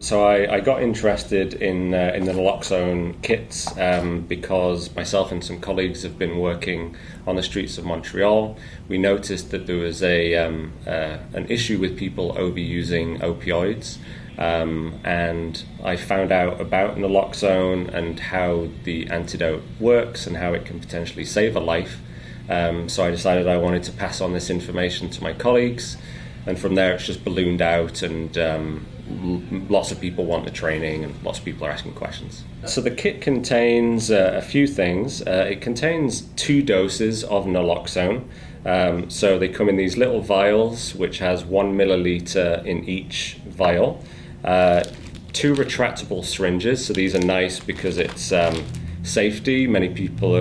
So I got interested in the Naloxone kits because myself and some colleagues have been working on the streets of Montreal. We noticed that there was an issue with people overusing opioids, and I found out about Naloxone and how the antidote works and how it can potentially save a life. So I decided I wanted to pass on this information to my colleagues, and from there it's just ballooned out, and lots of people want the training and lots of people are asking questions. So the kit contains a few things. It contains 2 doses of naloxone. So they come in these little vials which has 1 milliliter in each vial. 2 retractable syringes, so these are nice because it's safety. Many people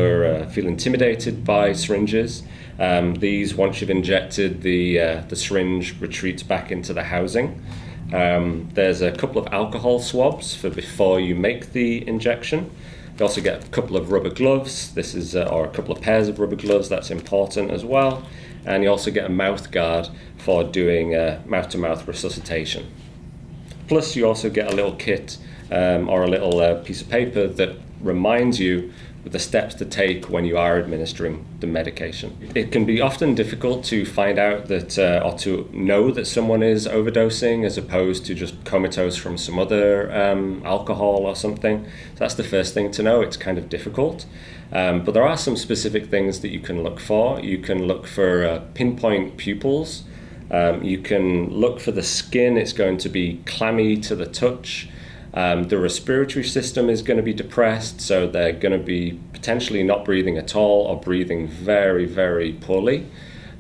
feel intimidated by syringes. These, once you've injected, the syringe retreats back into the housing. There's a couple of alcohol swabs for before you make the injection. You also get a couple of rubber gloves. Or a couple of pairs of rubber gloves. That's important as well. And you also get a mouth guard for doing mouth-to-mouth resuscitation. Plus, you also get a little kit or a little piece of paper that reminds you of the steps to take when you are administering the medication. It can be often difficult to find out that or to know that someone is overdosing as opposed to just comatose from some other alcohol or something. So that's the first thing to know. It's kind of difficult. But there are some specific things that you can look for. You can look for pinpoint pupils. You can look for the skin. It's going to be clammy to the touch. The respiratory system is going to be depressed, so they're going to be potentially not breathing at all or breathing very, very poorly.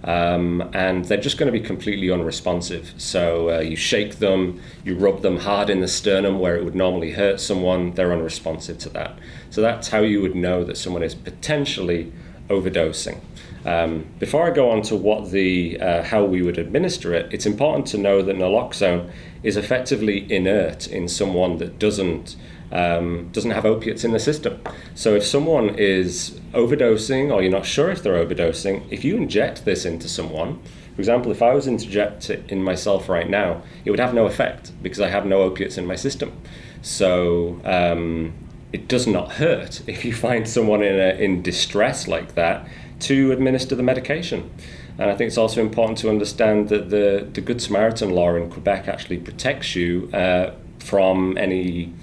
And they're just going to be completely unresponsive. So you shake them, you rub them hard in the sternum where it would normally hurt someone, they're unresponsive to that. So that's how you would know that someone is potentially overdosing. Before I go on to how we would administer it, it's important to know that naloxone is effectively inert in someone that doesn't have opiates in the system. So if someone is overdosing or you're not sure if they're overdosing, if you inject this into someone, for example, if I was to inject it in myself right now, it would have no effect because I have no opiates in my system. So it does not hurt if you find someone in distress like that to administer the medication. And I think it's also important to understand that the Good Samaritan law in Quebec actually protects you from any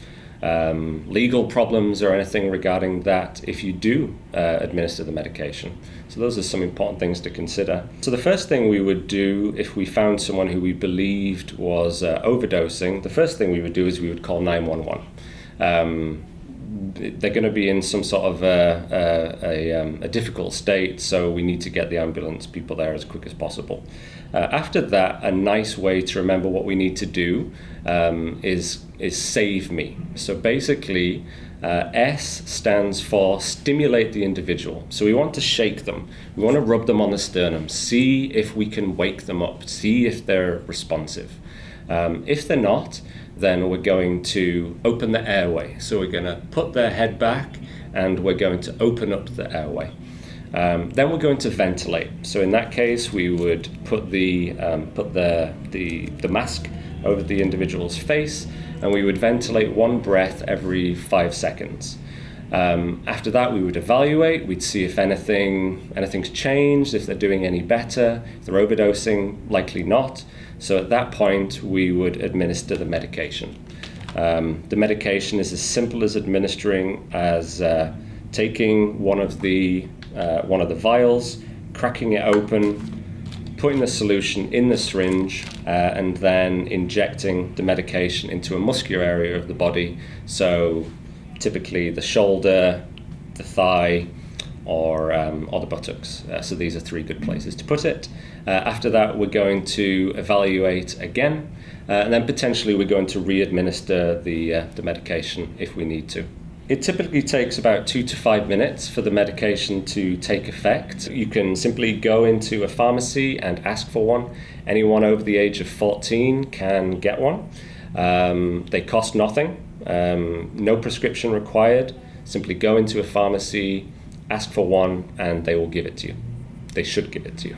legal problems or anything regarding that if you do administer the medication. So those are some important things to consider. So the first thing we would do if we found someone who we believed was overdosing, the first thing we would do is we would call 911. They're going to be in some sort of a difficult state, so we need to get the ambulance people there as quick as possible. After that, a nice way to remember what we need to do is save me. So basically, S stands for stimulate the individual. So we want to shake them. We want to rub them on the sternum, see if we can wake them up, see if they're responsive. If they're not, then we're going to open the airway. So we're going to put their head back and we're going to open up the airway. Then we're going to ventilate. So in that case, we would put the mask over the individual's face and we would ventilate 1 breath every 5 seconds. After that, we would evaluate. We'd see if anything's changed, if they're doing any better. If they're overdosing, likely not. So at that point, we would administer the medication. The medication is as simple as administering as taking one of the vials, cracking it open, putting the solution in the syringe, and then injecting the medication into a muscular area of the body. So typically the shoulder, the thigh, or the buttocks. So these are 3 good places to put it. After that, we're going to evaluate again, and then potentially we're going to re-administer the medication if we need to. It typically takes about 2 to 5 minutes for the medication to take effect. You can simply go into a pharmacy and ask for one. Anyone over the age of 14 can get one. They cost nothing, no prescription required. Simply go into a pharmacy, ask for one, and they will give it to you. They should give it to you.